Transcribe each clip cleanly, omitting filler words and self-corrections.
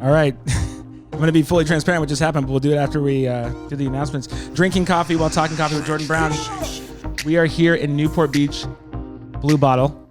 All right. I'm going to be fully transparent what just happened, but we'll do it after we do the announcements. Drinking coffee while talking coffee with Jordan Brown. We are here in Newport Beach, Blue Bottle.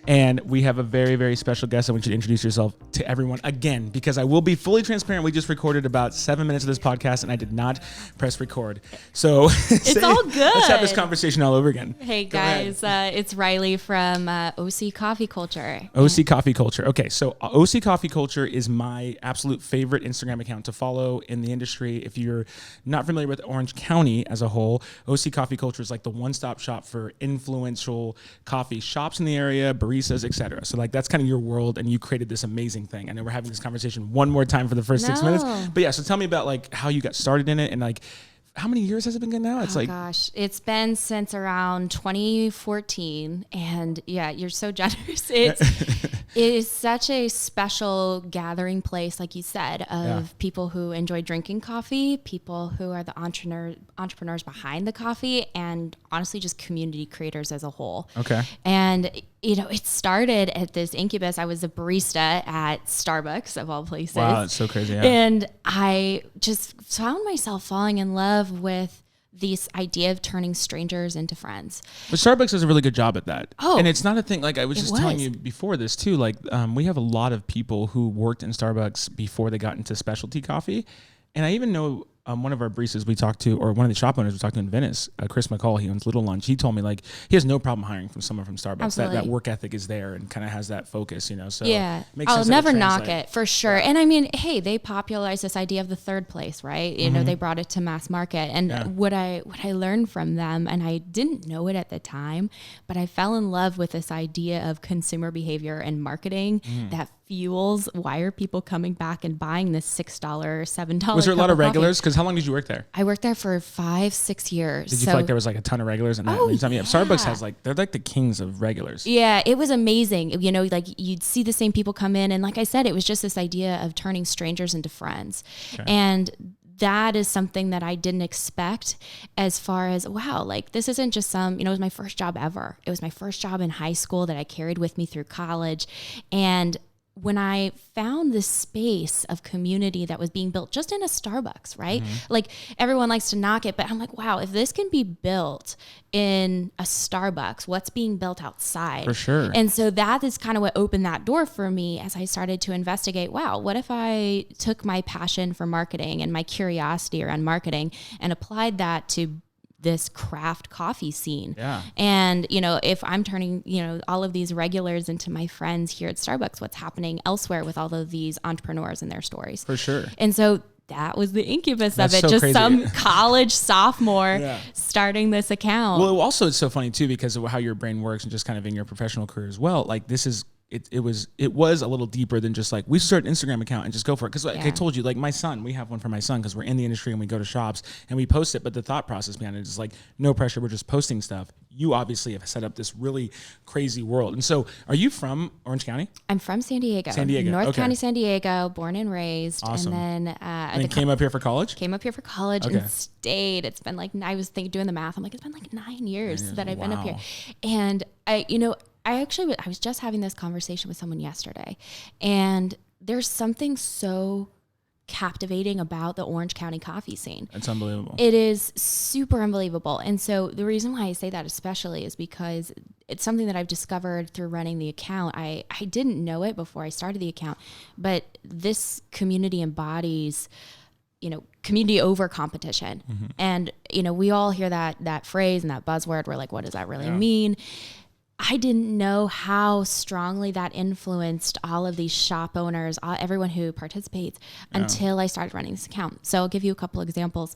And we have a very, very special guest. I want you to introduce yourself to everyone again, because I will be fully transparent. We just recorded about 7 minutes of this podcast, and I did not press record. So it's all good. Let's have this conversation all over again. Hey, guys. It's Riley from OC Coffee Culture. OC Coffee Culture. Okay, so OC Coffee Culture is my absolute favorite Instagram account to follow in the industry. If you're not familiar with Orange County as a whole, OC Coffee Culture is like the one-stop shop for influential coffee shops in the area, baristas, etc. So like that's kind of your world, and you created this amazing thing. I know we're having this conversation one more time for the first 6 minutes, but yeah. So tell me about like how you got started in it, and like how many years has it been going now? It's Gosh, it's been since around 2014, and yeah, you're so generous. It is such a special gathering place, like you said, of people who enjoy drinking coffee, people who are the entrepreneurs behind the coffee, and honestly, just community creators as a whole. Okay. And you know, it started at this incubus. I was a barista at Starbucks, of all places. Wow, that's so crazy. Yeah. And I just found myself falling in love with this idea of turning strangers into friends. But Starbucks does a really good job at that. Oh, and it's not a thing, like I was just telling you before this too, like we have a lot of people who worked in Starbucks before they got into specialty coffee. And I even know one of our baristas we talked to, or one of the shop owners we talked to in Venice, Chris McCall, he owns Little Lunch. He told me like he has no problem hiring from someone from Starbucks. That work ethic is there and kind of has that focus, you know. So yeah, makes I'll sense never knock it for sure. And I mean, hey, they popularized this idea of the third place, right? You know, they brought it to mass market. And what I learned from them, and I didn't know it at the time, but I fell in love with this idea of consumer behavior and marketing that fuels why are people coming back and buying this $6, $7. Was there a lot of regulars? Because how long did you work there? I worked there for 5-6 years. Did you feel like there was like a ton of regulars? And Starbucks has like, they're like the kings of regulars. Yeah, it was amazing. You know, like you'd see the same people come in. And like I said, it was just this idea of turning strangers into friends. Okay. And that is something that I didn't expect, as far as, wow, like this isn't just it was my first job ever. It was my first job in high school that I carried with me through college. And when I found this space of community that was being built just in a Starbucks, right? Like everyone likes to knock it, but I'm like, wow, if this can be built in a Starbucks, what's being built outside? For sure. And so that is kind of what opened that door for me as I started to investigate, wow, what if I took my passion for marketing and my curiosity around marketing and applied that to this craft coffee scene. Yeah. And, you know, if I'm turning, you know, all of these regulars into my friends here at Starbucks, what's happening elsewhere with all of these entrepreneurs and their stories? For sure. And so that was the incubus That's of it. So just crazy. some college sophomore starting this account. Well, also it's so funny too, because of how your brain works and just kind of in your professional career as well. Like this is, it was a little deeper than just like we start an Instagram account and just go for it. Because like I told you, like my son, we have one for my son because we're in the industry and we go to shops and we post it. But the thought process behind it is like no pressure. We're just posting stuff. You obviously have set up this really crazy world. And so are you from Orange County? I'm from San Diego. North County, San Diego, born and raised. Awesome. And then came up here for college? Came up here for college and stayed. It's been like, I was doing the math. I'm like, it's been like 9 years that I've been up here. And I was just having this conversation with someone yesterday, and there's something so captivating about the Orange County coffee scene. It's unbelievable. It is super unbelievable. And so the reason why I say that especially is because it's something that I've discovered through running the account. I didn't know it before I started the account, but this community embodies, you know, community over competition. And, you know, we all hear that phrase and that buzzword. We're like, what does that really mean? I didn't know how strongly that influenced all of these shop owners, everyone who participates, until I started running this account. So I'll give you a couple examples.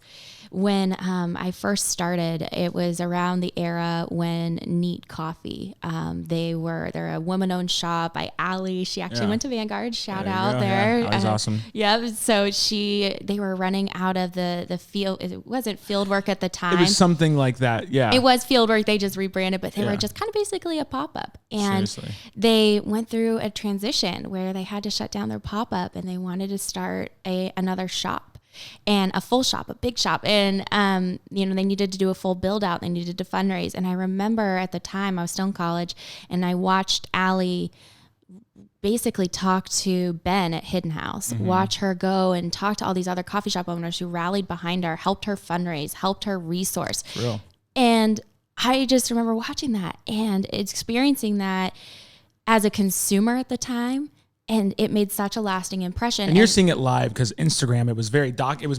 When I first started, it was around the era when Neat Coffee, they're a woman-owned shop by Allie. She actually went to Vanguard. Shout out there. Yeah, that was awesome. Yeah. So they were running out of the field. It wasn't field work at the time. It was something like that. Yeah. It was field work. They just rebranded, but they were just kind of basically a pop-up. And they went through a transition where they had to shut down their pop-up and they wanted to start another shop. And a full shop, a big shop. And, they needed to do a full build out. They needed to fundraise. And I remember at the time I was still in college and I watched Allie basically talk to Ben at Hidden House, watch her go and talk to all these other coffee shop owners who rallied behind her, helped her fundraise, helped her resource. Real. And I just remember watching that and experiencing that as a consumer at the time. And it made such a lasting impression. And you're seeing it live because Instagram, it was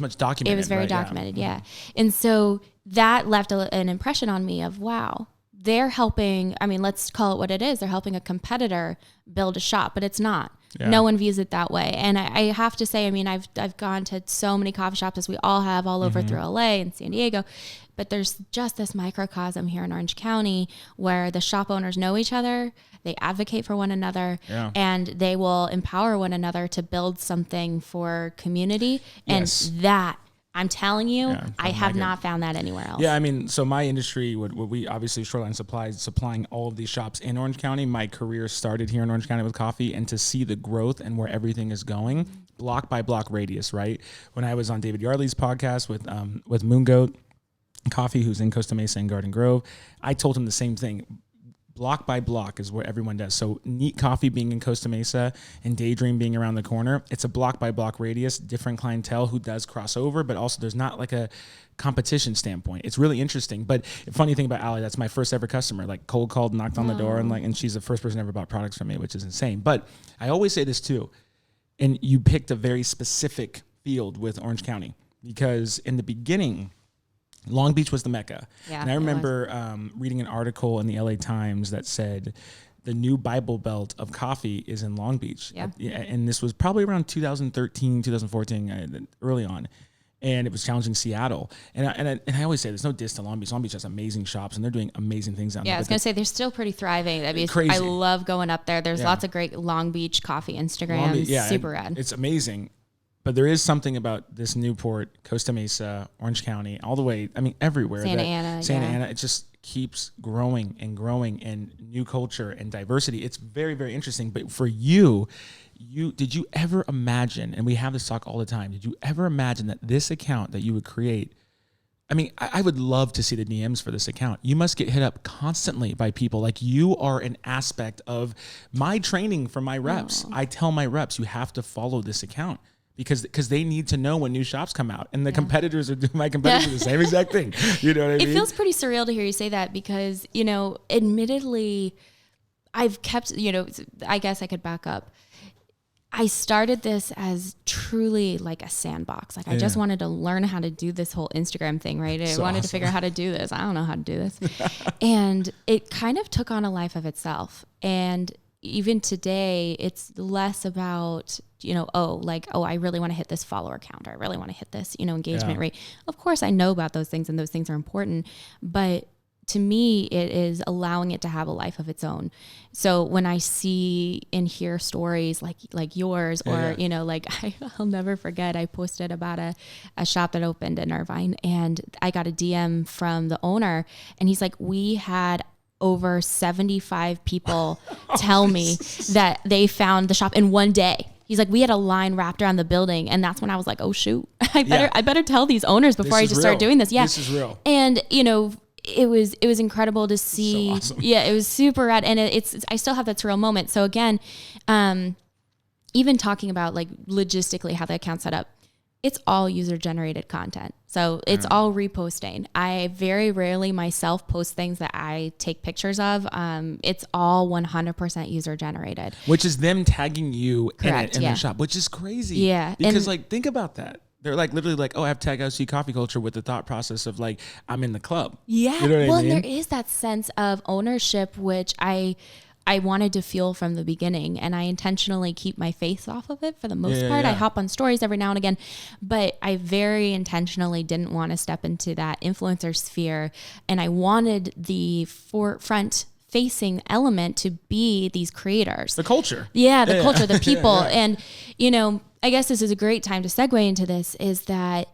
much documented. It was very documented, yeah. And so that left an impression on me of, wow, they're helping, I mean, let's call it what it is. They're helping a competitor build a shop, but it's not. Yeah. No one views it that way. And I have to say, I mean, I've gone to so many coffee shops, as we all have, all over through LA and San Diego, but there's just this microcosm here in Orange County where the shop owners know each other, they advocate for one another, and they will empower one another to build something for community. And that, I'm telling you, I have not found that anywhere else. Yeah, I mean, so my industry, what we obviously Shoreline Supplies, supplying all of these shops in Orange County. My career started here in Orange County with coffee, and to see the growth and where everything is going, block by block radius, right? When I was on David Yardley's podcast with Moon Goat Coffee, who's in Costa Mesa and Garden Grove, I told him the same thing. Block by block is what everyone does. So Neat Coffee being in Costa Mesa and Daydream being around the corner, it's a block by block radius, different clientele who does cross over, but also there's not like a competition standpoint. It's really interesting. But the funny thing about Allie, that's my first ever customer, like cold called, knocked on the door, and she's the first person ever bought products from me, which is insane. But I always say this too, and you picked a very specific field with Orange County, because in the beginning, Long Beach was the Mecca. Yeah, and I remember reading an article in the LA Times that said the new Bible Belt of coffee is in Long Beach. Yep. And this was probably around 2013, 2014, early on. And it was challenging Seattle. And I always say there's no diss to Long Beach. Long Beach has amazing shops, and they're doing amazing things down there. Yeah, I was going to say they're still pretty thriving. I mean, crazy. I love going up there. There's lots of great Long Beach coffee Instagrams. Super rad. It's amazing. But there is something about this Newport, Costa Mesa, Orange County, all the way, I mean, everywhere. Santa Ana, it just keeps growing and growing, and new culture and diversity. It's very, very interesting. But for you, did you ever imagine, and we have this talk all the time, did you ever imagine that this account that you would create, I mean, I would love to see the DMs for this account. You must get hit up constantly by people. Like, you are an aspect of my training for my reps. I tell my reps, you have to follow this account. Because they need to know when new shops come out, and the competitors are doing, my competitors are the same exact thing. You know what I mean? It feels pretty surreal to hear you say that, because, you know, admittedly, I've kept, you know, I guess I could back up. I started this as truly like a sandbox. Like, I just wanted to learn how to do this whole Instagram thing, right? I wanted to figure out how to do this. I don't know how to do this. And it kind of took on a life of itself. And even today, it's less about, you know, I really want to hit this follower count, or I really want to hit this, you know, engagement rate. Of course, I know about those things, and those things are important, but to me, it is allowing it to have a life of its own. So when I see and hear stories like yours, or, you know, like I'll never forget, I posted about a shop that opened in Irvine, and I got a DM from the owner, and he's like, we had over 75 people tell me that they found the shop in one day. He's like, we had a line wrapped around the building. And that's when I was like, oh shoot, I better tell these owners before I just start doing this. Yeah. This is real. And, you know, it was incredible to see. So awesome. Yeah, it was super rad. And I still have that surreal moment. So again, even talking about like logistically how the account's set up, it's all user generated content. So it's all reposting. I very rarely myself post things that I take pictures of. It's all 100% user generated. Which is them tagging you in their shop, which is crazy. Yeah. Because like, think about that. They're like literally like, oh, I have tag OC Coffee Culture, with the thought process of like, I'm in the club. Yeah. You know what I mean? There is that sense of ownership, which I wanted to feel from the beginning, and I intentionally keep my face off of it for the most part. I hop on stories every now and again, but I very intentionally didn't want to step into that influencer sphere, and I wanted the front facing element to be these creators. The culture. Yeah, the culture, the people. And, you know, I guess this is a great time to segue into this, is that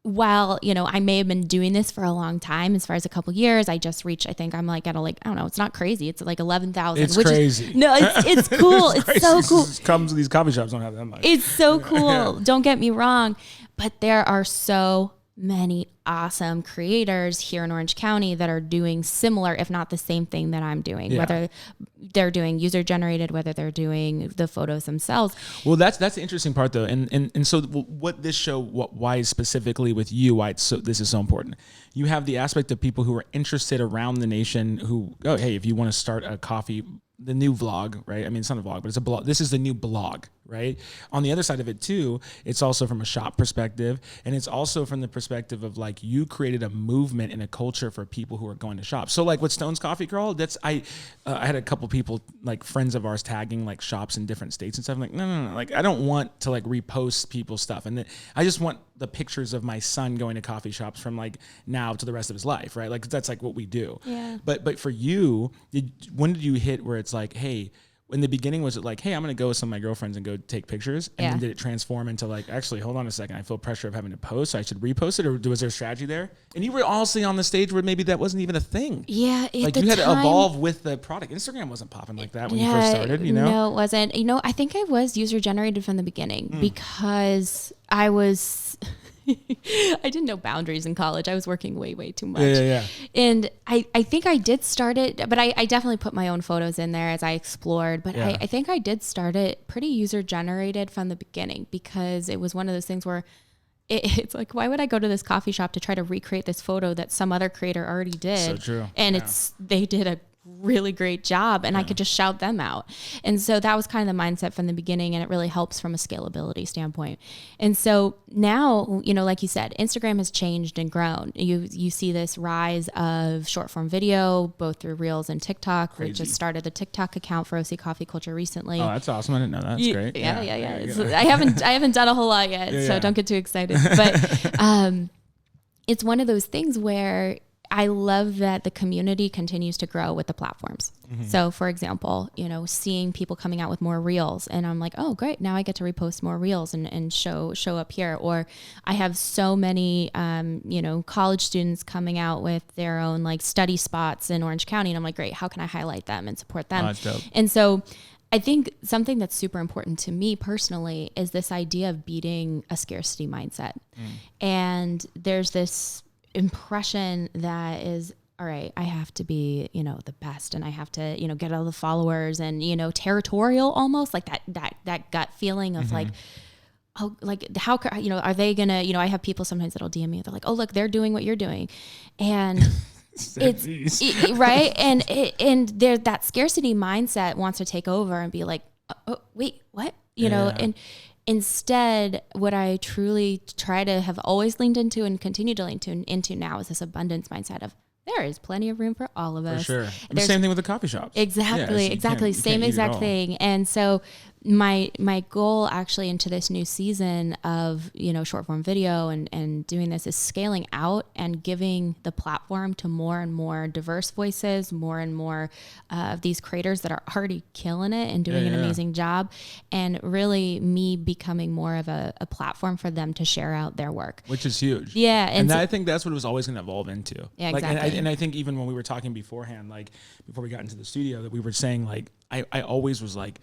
while, you know, I may have been doing this for a long time, as far as a couple years, I just reached, I think I'm like at I don't know, it's not crazy. It's like 11,000. It's crazy. It's cool. It's so cool. These coffee shops don't have that much. It's so cool. Don't get me wrong. But there are so many awesome creators here in Orange County that are doing similar, if not the same thing that I'm doing, whether they're doing user generated, whether they're doing the photos themselves. Well, that's the interesting part though. And so what this show, why specifically with you, why this is so important. You have the aspect of people who are interested around the nation who, oh, hey, if you want to start a coffee, the new vlog, right? I mean, it's not a vlog, but it's a blog. This is the new blog, right? On the other side of it too, it's also from a shop perspective. And it's also from the perspective of like, you created a movement and a culture for people who are going to shop. So like with Stone's Coffee Crawl, I had a couple people, like friends of ours, tagging like shops in different states and stuff. I'm like, no. Like, I don't want to like repost people's stuff. And I just want the pictures of my son going to coffee shops from like now to the rest of his life, right? Like that's like what we do. Yeah. But for you, when did you hit where it's like, hey, in the beginning, was it like, hey, I'm going to go with some of my girlfriends and go take pictures? And then did it transform into like, actually, hold on a second, I feel pressure of having to post, so I should repost it? Or was there a strategy there? And you were honestly on the stage where maybe that wasn't even a thing. Yeah. Like you had to evolve with the product. Instagram wasn't popping like that when you first started, you know? No, it wasn't. You know, I think I was user generated from the beginning because I was... I didn't know boundaries in college. I was working way too much. Yeah. And I think I did start it, but I definitely put my own photos in there as I explored. But I think I did start it pretty user generated from the beginning because it was one of those things where it's like, why would I go to this coffee shop to try to recreate this photo that some other creator already did? So true. And they did a really great job and I could just shout them out. And so that was kind of the mindset from the beginning, and it really helps from a scalability standpoint. And so now, you know, like you said, Instagram has changed and grown. You see this rise of short form video, both through Reels and TikTok. Crazy. We just started a TikTok account for OC Coffee Culture recently. Oh, that's awesome. I didn't know that. That's great. Yeah. I haven't done a whole lot yet, so don't get too excited. But it's one of those things where I love that the community continues to grow with the platforms. Mm-hmm. So for example, you know, seeing people coming out with more reels and I'm like, oh great, now I get to repost more reels and show up here. Or I have so many, you know, college students coming out with their own like study spots in Orange County. And I'm like, great, how can I highlight them and support them? Oh, that's dope. And so I think something that's super important to me personally is this idea of beating a scarcity mindset. And there's this impression that is, all right, I have to be, you know, the best and I have to, you know, get all the followers and, you know, territorial almost like that gut feeling of like, oh, like how, you know, are they gonna, you know, I have people sometimes that'll DM me, they're like, oh, look, they're doing what you're doing. And right. And there, that scarcity mindset wants to take over and be like, oh, wait, what? You know, and instead, what I truly try to have always leaned into and continue to lean into now is this abundance mindset of there is plenty of room for all of us. For sure. The same thing with the coffee shops. Exactly. Same exact thing. And so my goal actually into this new season of, you know, short form video and doing this is scaling out and giving the platform to more and more diverse voices, more and more of these creators that are already killing it and doing an amazing job, and really me becoming more of a platform for them to share out their work. Which is huge. Yeah. And I think that's what it was always going to evolve into. Yeah, like, exactly. And I think even when we were talking beforehand, like before we got into the studio, that we were saying like, I always was like,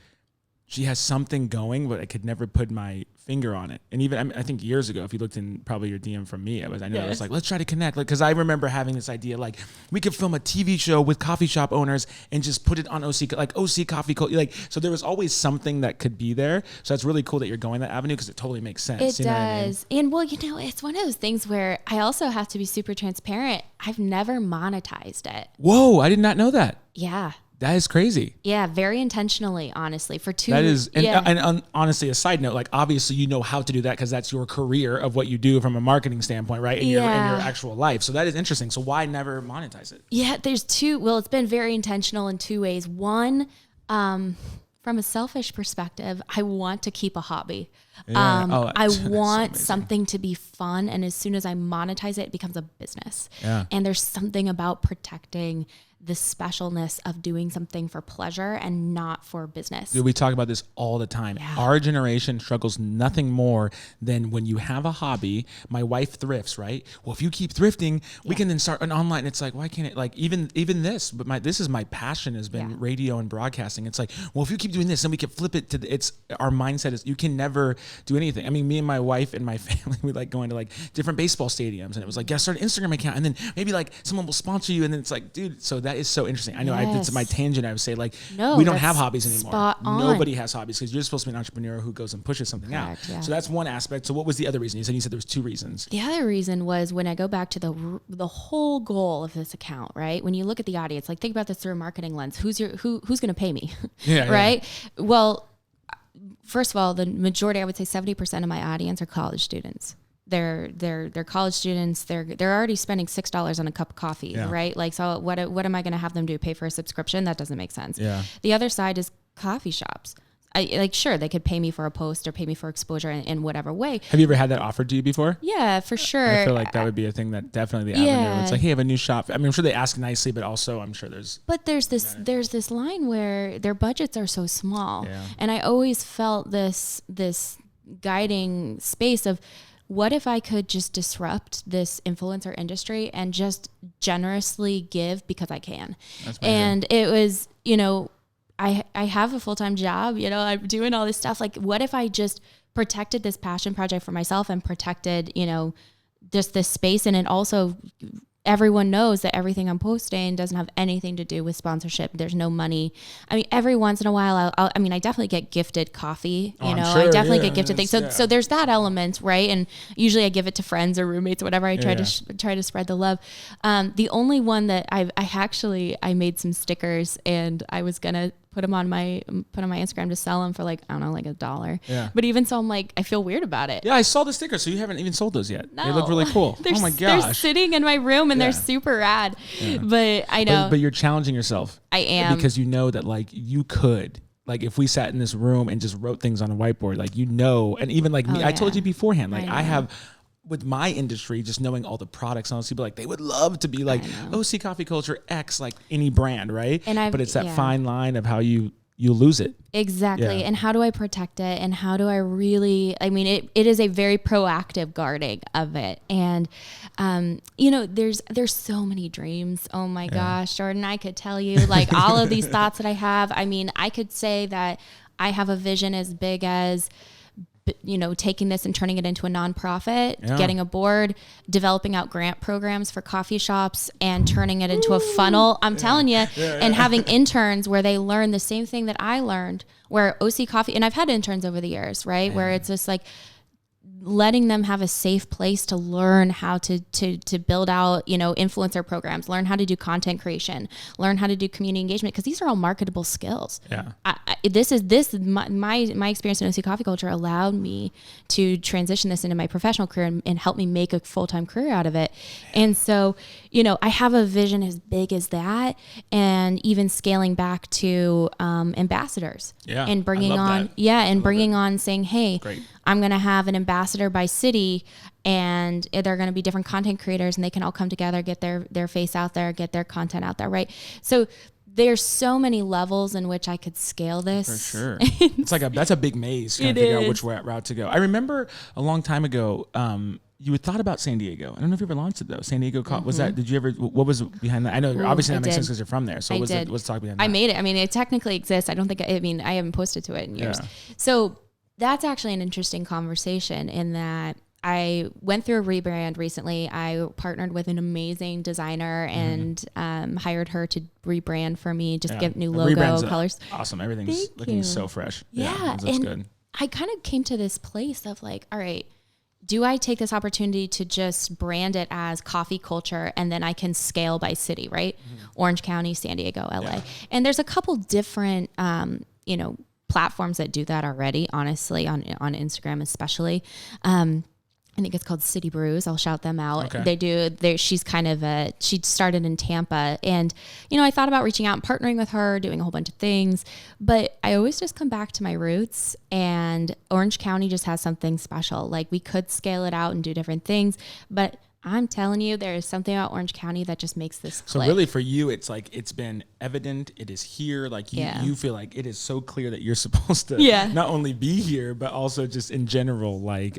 she has something going, but I could never put my finger on it. And even, I think years ago, if you looked in probably your DM from me, I was like, let's try to connect. Like, cause I remember having this idea, like we could film a TV show with coffee shop owners and just put it on OC, like OC Coffee Culture. Like, so there was always something that could be there. So that's really cool that you're going that avenue, cause it totally makes sense. It does. I mean? And well, you know, it's one of those things where I also have to be super transparent. I've never monetized it. Whoa. I did not know that. Yeah. That is crazy. Yeah, very intentionally, honestly. For two. That is, and honestly, a side note, like obviously you know how to do that because that's your career of what you do from a marketing standpoint, right? In your actual life. So that is interesting. So why never monetize it? Yeah, there's two. Well, it's been very intentional in two ways. One, from a selfish perspective, I want to keep a hobby. I want something to be fun. And as soon as I monetize it, it becomes a business. Yeah. And there's something about protecting the specialness of doing something for pleasure and not for business. Dude, we talk about this all the time. Yeah. Our generation struggles nothing more than when you have a hobby. My wife thrifts, right? Well, if you keep thrifting, we can then start an online. And it's like, why can't it? Like even this, but this is my passion has been radio and broadcasting. It's like, well, if you keep doing this, then we can flip it to it's our mindset is you can never do anything. I mean, me and my wife and my family, we like going to like different baseball stadiums, and it was like, yeah, start an Instagram account, and then maybe like someone will sponsor you, and then it's like, dude, so that is so interesting. I know it's my tangent. I would say like, we don't have hobbies anymore. Spot on. Nobody has hobbies because you're supposed to be an entrepreneur who goes and pushes something out. Yeah. So that's one aspect. So what was the other reason? You said there was two reasons. The other reason was when I go back to the whole goal of this account, right? When you look at the audience, like think about this through a marketing lens. Who's going to pay me? Right? Yeah. Well, first of all, the majority, I would say 70% of my audience are college students. They're college students. They're already spending $6 on a cup of coffee, right? Like, so what am I going to have them do? Pay for a subscription? That doesn't make sense. Yeah. The other side is coffee shops. Sure, they could pay me for a post or pay me for exposure in whatever way. Have you ever had that offered to you before? Yeah, for sure. I feel like that would be a thing that definitely the avenue. It's like, hey, I have a new shop. I mean, I'm sure they ask nicely, but also I'm sure there's. But there's this line where their budgets are so small, and I always felt this guiding space of, what if I could just disrupt this influencer industry and just generously give because I can? And it was, I have a full-time job, I'm doing all this stuff. Like, what if I just protected this passion project for myself and protected, just this space? And it also, everyone knows that everything I'm posting doesn't have anything to do with sponsorship. There's no money. I mean, every once in a while, I definitely get gifted coffee, sure, I definitely get gifted things. So there's that element, right? And usually I give it to friends or roommates or whatever. I try to spread the love. The only one that I made some stickers, and I was going to put them on my Instagram to sell them for like, I don't know, like $1. Yeah. But even so, I'm like, I feel weird about it. Yeah, I saw the stickers. So you haven't even sold those yet. No. They look really cool. Oh my gosh. They're sitting in my room and they're super rad. Yeah. But I know. But you're challenging yourself. I am. Because you know that like you could. Like if we sat in this room and just wrote things on a whiteboard, like and even like me, I told you beforehand, like I have with my industry, just knowing all the products, honestly, but like they would love to be like OC Coffee Culture X, like any brand, right? But it's that fine line of how you lose it. Exactly. Yeah. And how do I protect it? And how do I really, it is a very proactive guarding of it. And, there's so many dreams. Oh my gosh, Jordan, I could tell you like all of these thoughts that I have. I could say that I have a vision as big as, taking this and turning it into a nonprofit, getting a board, developing out grant programs for coffee shops and turning it into a funnel. I'm telling you, and having interns where they learn the same thing that I learned, where OC Coffee, and I've had interns over the years, right? Where it's just like letting them have a safe place to learn how to build out, influencer programs, learn how to do content creation, learn how to do community engagement, because these are all marketable skills. Yeah. My experience in OC Coffee Culture allowed me to transition this into my professional career and help me make a full-time career out of it. And so, I have a vision as big as that, and even scaling back to ambassadors and bringing on saying, hey, great. I'm going to have an ambassador by city, and they're going to be different content creators, and they can all come together, get their face out there, get their content out there. Right. So there's so many levels in which I could scale this. For sure. It's like that's a big maze trying to figure out which route to go. I remember a long time ago, you had thought about San Diego. I don't know if you ever launched it though. San Diego, was that, did you ever, what was behind that? I know obviously that makes sense because you're from there. So what's the talk behind that? I made it. It technically exists. I don't think, I haven't posted to it in years. Yeah. So that's actually an interesting conversation in that I went through a rebrand recently. I partnered with an amazing designer and hired her to rebrand for me, just get new logo, colors. Awesome. Everything's looking so fresh. Yeah. It looks good. I kind of came to this place of like, all right, do I take this opportunity to just brand it as coffee culture and then I can scale by city, right? Orange County, San Diego, LA. Yeah. And there's a couple different, platforms that do that already, honestly, on Instagram especially. I think it's called City Brews. I'll shout them out. Okay. She's she started in Tampa, and, I thought about reaching out and partnering with her, doing a whole bunch of things, but I always just come back to my roots, and Orange County just has something special. Like we could scale it out and do different things, but I'm telling you, there is something about Orange County that just makes this click. So really for you, it's like, it's been evident, it is here. Like you feel like it is so clear that you're supposed to not only be here, but also just in general, like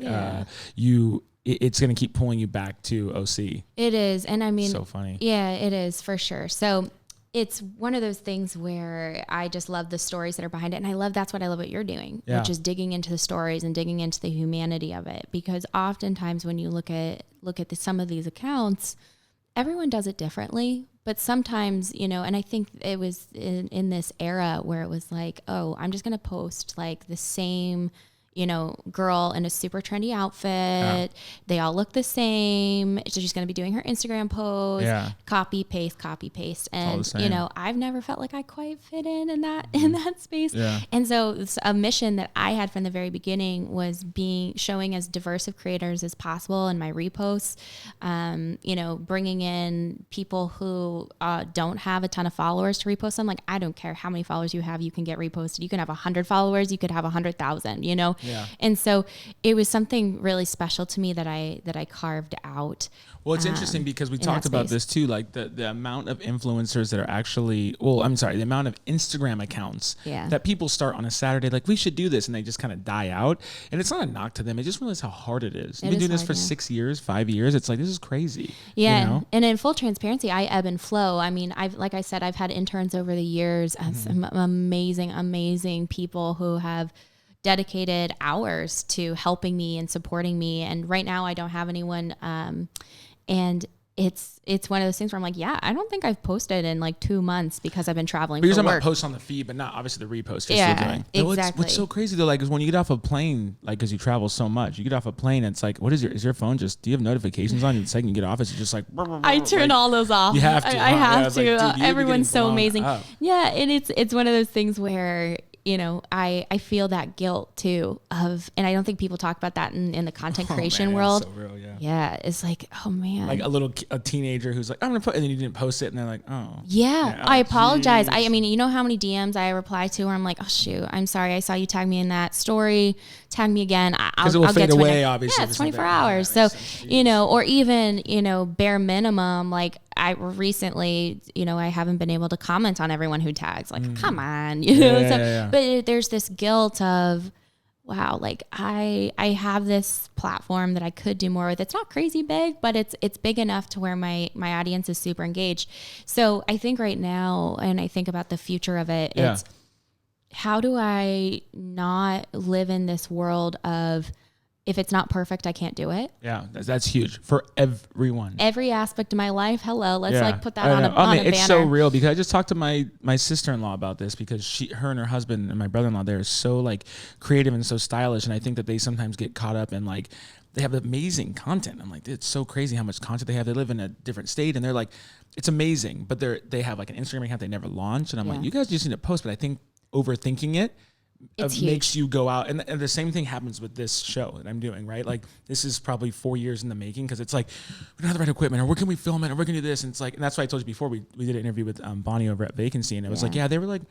it's going to keep pulling you back to OC. It is. And I mean, so funny. Yeah, it is for sure. So it's one of those things where I just love the stories that are behind it. And that's what I love what you're doing, which is digging into the stories and digging into the humanity of it. Because oftentimes when you look at some of these accounts, everyone does it differently. But sometimes, and I think it was in this era where it was like, oh, I'm just going to post like the same girl in a super trendy outfit. They all look the same. So she's going to be doing her Instagram post, copy, paste. And, I've never felt like I quite fit in that space. Yeah. And so a mission that I had from the very beginning was showing as diverse of creators as possible in my reposts, bringing in people who don't have a ton of followers to repost them. Like, I don't care how many followers you have, you can get reposted. You can have 100 followers, you could have 100,000, Yeah. And so it was something really special to me that I carved out. Well, it's interesting because we talked about this too, like the amount of influencers that are actually, the amount of Instagram accounts that people start on a Saturday, like, we should do this, and they just kind of die out. And it's not a knock to them. I just realize how hard it is. You've been doing this for 6 years, 5 years. It's like, this is crazy. Yeah. And in full transparency, I ebb and flow. I mean, like I said, I've had interns over the years, some amazing people who have dedicated hours to helping me and supporting me. And right now I don't have anyone. And it's one of those things where I'm like, I don't think I've posted in like 2 months because I've been traveling. But you're talking about posts on the feed, but not obviously the repost you're still doing. Exactly. What's so crazy though, like, is when you get off a plane, like, cause you travel so much, you get off a plane, and it's like, what is your phone just, do you have notifications on you the second you get off? It's just like, I turn all those off. You have to. I have to. Like, dude, everyone's so amazing. Up. Yeah. And it's one of those things where, I feel that guilt too and I don't think people talk about that in the content creation world. So real, it's like, oh man, like a teenager who's like, I'm gonna put, and then you didn't post it, and they're like, oh I apologize. Geez. I mean, you know how many DMs I reply to where I'm like, oh shoot, I'm sorry, I saw you tag me in that story, tag me again. I'll fade away, obviously. Yeah, it's 24 hours. So or even bare minimum, like, I recently, I haven't been able to comment on everyone who tags. Like, come on, But there's this guilt of, wow, like I have this platform that I could do more with. It's not crazy big, but it's big enough to where my audience is super engaged. So I think right now, and I think about the future of it, it's how do I not live in this world of, if it's not perfect, I can't do it. Yeah, that's huge for everyone. Every aspect of my life. Hello, let's put that on a banner. It's so real, because I just talked to my sister-in-law about this, because her and her husband and my brother-in-law, they're so like creative and so stylish, and I think that they sometimes get caught up in, like, they have amazing content. I'm like, it's so crazy how much content they have. They live in a different state, and they're like, it's amazing, but they have like an Instagram account they never launched, and I'm like, you guys just need to post. But I think overthinking it makes you go out, and the same thing happens with this show that I'm doing, right? Like, this is probably 4 years in the making, because it's like, we don't have the right equipment, or where can we film it, or we're gonna do this, and it's like, and that's why I told you before, we did an interview with Bonnie over at Vacancy, and it was like, they were like,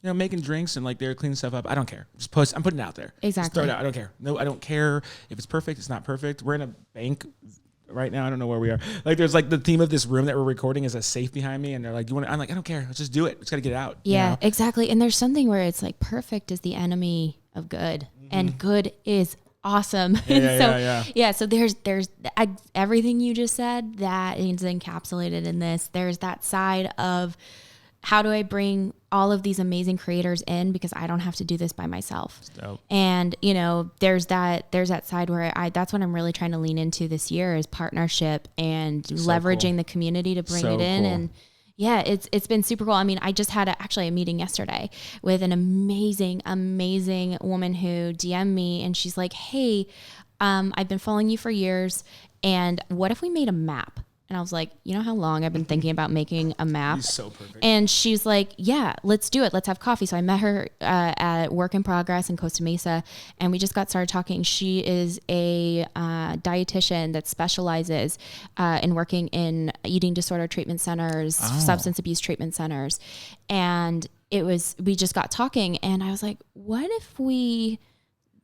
making drinks, and like, they're cleaning stuff up. I don't care, just post. I'm putting it out there. Exactly. Just throw it out. I don't care. No, I don't care if it's perfect. It's not perfect. We're in a bank right now. I don't know where we are. Like, there's like the theme of this room that we're recording is a safe behind me, and they're like, I'm like, I don't care. Let's just do it. Just got to get it out. Yeah, exactly. And there's something where it's like, perfect is the enemy of good, and good is awesome. So there's everything you just said that is encapsulated in this. There's that side of, how do I bring all of these amazing creators in, because I don't have to do this by myself. And, there's that side where that's what I'm really trying to lean into this year, is partnership and leveraging the community to bring it in. And it's been super cool. I mean, I just had a meeting yesterday with an amazing woman who DM'd me, and she's like, hey, I've been following you for years, and what if we made a map? And I was like, you know how long I've been thinking about making a map? He's so perfect. And she's like, yeah, let's do it. Let's have coffee. So I met her at Work in Progress in Costa Mesa, and we just got started talking. She is a dietitian that specializes in working in eating disorder treatment centers, substance abuse treatment centers. And we just got talking, and I was like, what if we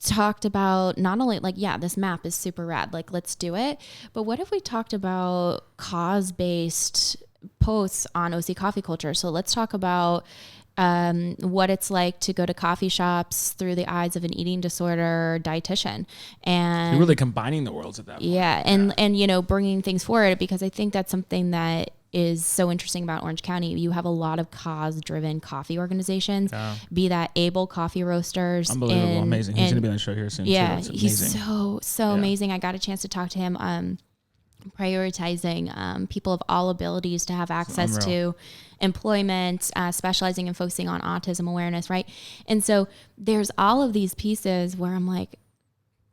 talked about not only like, yeah, this map is super rad, like let's do it, but what if we talked about cause-based posts on OC coffee culture? So let's talk about what it's like to go to coffee shops through the eyes of an eating disorder dietitian, and you're really combining the worlds at that point. Yeah, and you know, bringing things forward, because I think that's something that is so interesting about Orange County. You have a lot of cause-driven coffee organizations, be that Able Coffee Roasters. Unbelievable, amazing. He's going to be on the show here soon. Yeah, too. he's so amazing. I got a chance to talk to him. Prioritizing people of all abilities to have access to employment, specializing and focusing on autism awareness, right? And so there's all of these pieces where I'm like,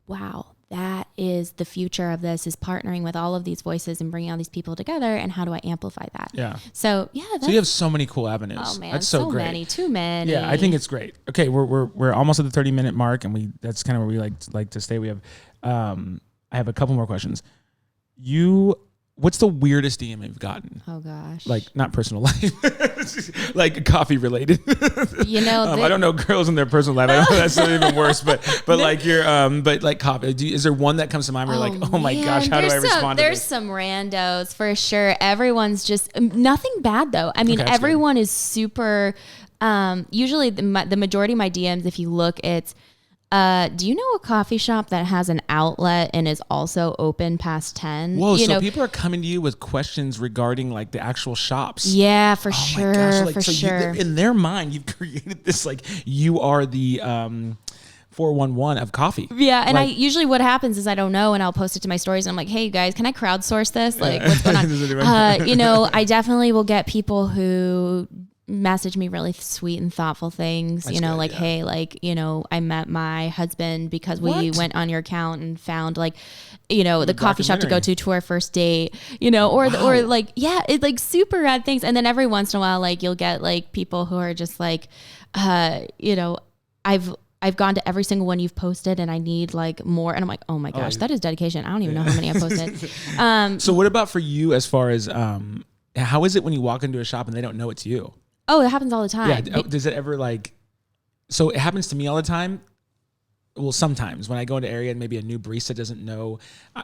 wow, that is the future of this, is partnering with all of these voices and bringing all these people together. And how do I amplify that? Yeah. So so you have so many cool avenues. Oh man, that's so great. Too many. Yeah, I think it's great. Okay, we're almost at the 30-minute mark, and that's kind of where we like to stay. We have, I have a couple more questions. What's the weirdest DM you've gotten? Oh gosh. Like, not personal life, like coffee related. You know, I don't know girls in their personal life. I know that's even worse, but like but like coffee. Is there one that comes to mind where you're like, oh my gosh, how do I respond to this? There's some randos for sure. Everyone's just, nothing bad though. I mean, everyone is super, usually the majority of my DMs, if you look, it's, do you know a coffee shop that has an outlet and is also open past 10? Whoa, so people are coming to you with questions regarding like the actual shops. Yeah, for sure. My gosh, sure. In their mind, you've created this, like, you are the 411 of coffee. Yeah, and like, usually what happens is I don't know, and I'll post it to my stories, and I'm like, hey, you guys, can I crowdsource this? Like, what's going on? You know, I definitely will get people who message me really sweet and thoughtful things. That's, you know, good, like, hey, like, you know, I met my husband because we went on your account and found, like, you know, the coffee shop to go to our first date, you know, or like, yeah, it's like super rad things. And then every once in a while, like, you'll get like people who are just like, you know, I've gone to every single one you've posted and I need like more. And I'm like, oh my gosh, that is dedication. I don't even know how many I posted. So what about for you as far as, how is it when you walk into a shop and they don't know it's you? Oh, it happens all the time. Yeah. Does it ever like, so it happens to me all the time. Well, sometimes when I go into area and maybe a new barista doesn't know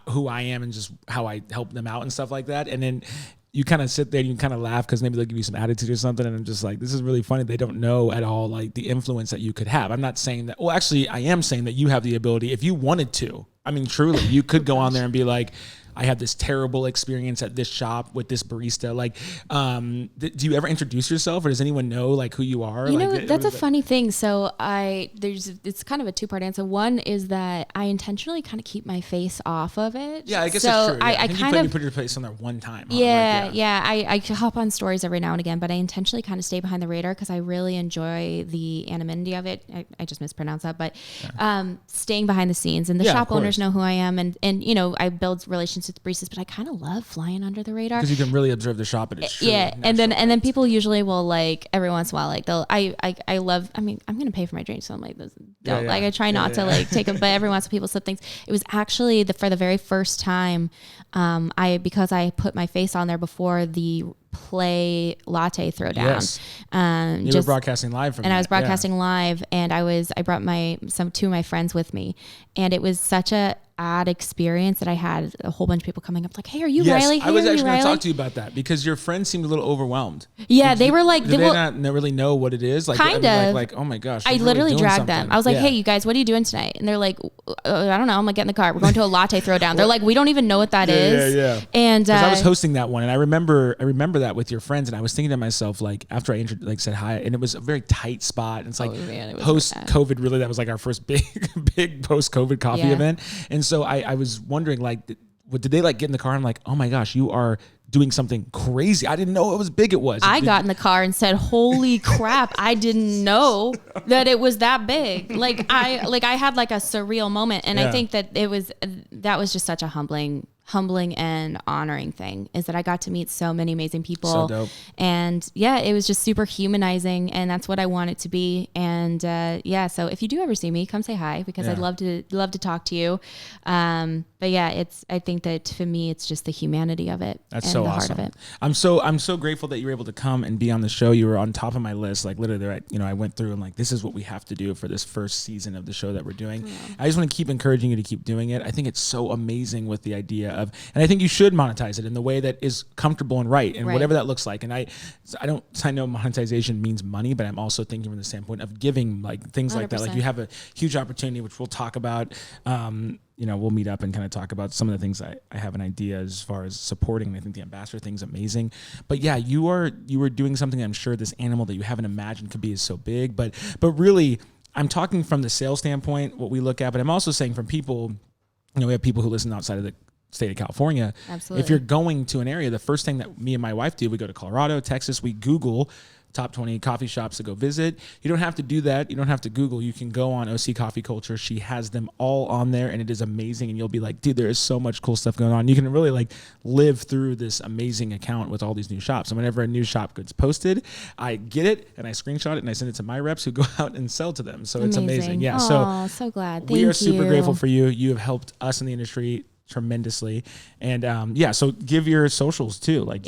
who I am and just how I help them out and stuff like that. And then you kind of sit there and you kind of laugh because maybe they'll give you some attitude or something. And I'm just like, this is really funny. They don't know at all like the influence that you could have. I'm not saying that. Well, actually, I am saying that you have the ability, if you wanted to. I mean, truly, you could go on there and be like, I had this terrible experience at this shop with this barista. Like, do you ever introduce yourself, or does anyone know like who you are? You know, like, that's a funny thing. So it's kind of a two-part answer. One is that I intentionally kind of keep my face off of it. Yeah, I guess so that's true. Yeah. I kind of, you put your face on there one time. Yeah, I hop on stories every now and again, but I intentionally kind of stay behind the radar because I really enjoy the anonymity of it. I just mispronounced that, but staying behind the scenes, and the shop owners know who I am, and you know, I build relationships with baristas, but I kind of love flying under the radar because you can really observe the shop, and it's and then people usually will, like, every once in a while, like, they'll I love, I mean, I'm gonna pay for my drink, so I'm like, like, I try not to like take them, but every once in a while people slip things. It was actually for the very first time, because I put my face on there before the Play latte throwdown. Yes. You were broadcasting live from and that. I was broadcasting live, and I brought two of my friends with me, and it was such a odd experience that I had a whole bunch of people coming up like, hey, are you Riley? Hey, I was actually going to talk to you about that because your friends seemed a little overwhelmed. Yeah, they were like, did they not really know what it is? Like, kind of. Like, oh my gosh. I literally dragged them. I was like, hey, you guys, what are you doing tonight? And they're like, I don't know. I'm like, get in the car. We're going to a latte throwdown. They're like, we don't even know what that is. Yeah. And I was hosting that one, and I remember that with your friends, and I was thinking to myself, like, after I said hi, and it was a very tight spot. And it's like post COVID, really, that was like our first big post COVID coffee event. And so I was wondering, like, did they like get in the car and I'm like, oh my gosh, you are doing something crazy. I didn't know how big it was. I got in the car and said, holy crap, I didn't know that it was that big. Like I had like a surreal moment. And I think that that was just such a humbling humbling and honoring thing is that I got to meet so many amazing people. So dope. And yeah, it was just super humanizing, and that's what I want it to be. And yeah, so if you do ever see me, come say hi, because I'd love to talk to you. But yeah, I think that for me, it's just the humanity of it. That's and so the awesome. heart of it. I'm so grateful that you were able to come and be on the show. You were on top of my list. Like literally, I went through and like, this is what we have to do for this first season of the show that we're doing. I just want to keep encouraging you to keep doing it. I think it's so amazing with the idea of, and I think you should monetize it in the way that is comfortable and right, and whatever that looks like. And I know monetization means money, but I'm also thinking from the standpoint of giving, like things 100%. Like that. Like you have a huge opportunity, which we'll talk about. We'll meet up and kind of talk about some of the things I have an idea as far as supporting. And I think the ambassador thing's amazing. But yeah, you were doing something I'm sure this animal that you haven't imagined could be is so big. But really, I'm talking from the sales standpoint, what we look at, but I'm also saying from people, we have people who listen outside of the state of California. Absolutely. If you're going to an area, the first thing that me and my wife do, we go to Colorado, Texas, we Google top 20 coffee shops to go visit. You don't have to do that. You don't have to Google. You can go on OC Coffee Culture. She has them all on there, and it is amazing. And you'll be like, dude, there is so much cool stuff going on. You can really like live through this amazing account with all these new shops. And whenever a new shop gets posted, I get it and I screenshot it and I send it to my reps who go out and sell to them. So it's amazing. Yeah. Aww, so glad. We are super grateful for you. You have helped us in the industry tremendously. And so give your socials too, like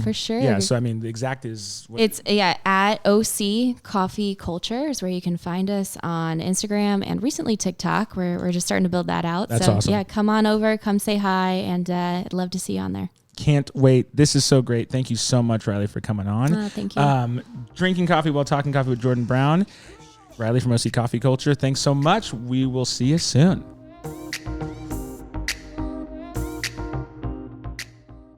for sure. Yeah, so I mean the exact is at OC Coffee Culture is where you can find us on Instagram and recently TikTok. We're just starting to build that out. That's so awesome. Yeah, come on over, come say hi, and I'd love to see you on there. Can't wait. This is so great. Thank you so much, Riley, for coming on. Thank you. Drinking coffee while talking coffee with Jordan Brown. Riley from OC Coffee Culture. Thanks so much. We will see you soon.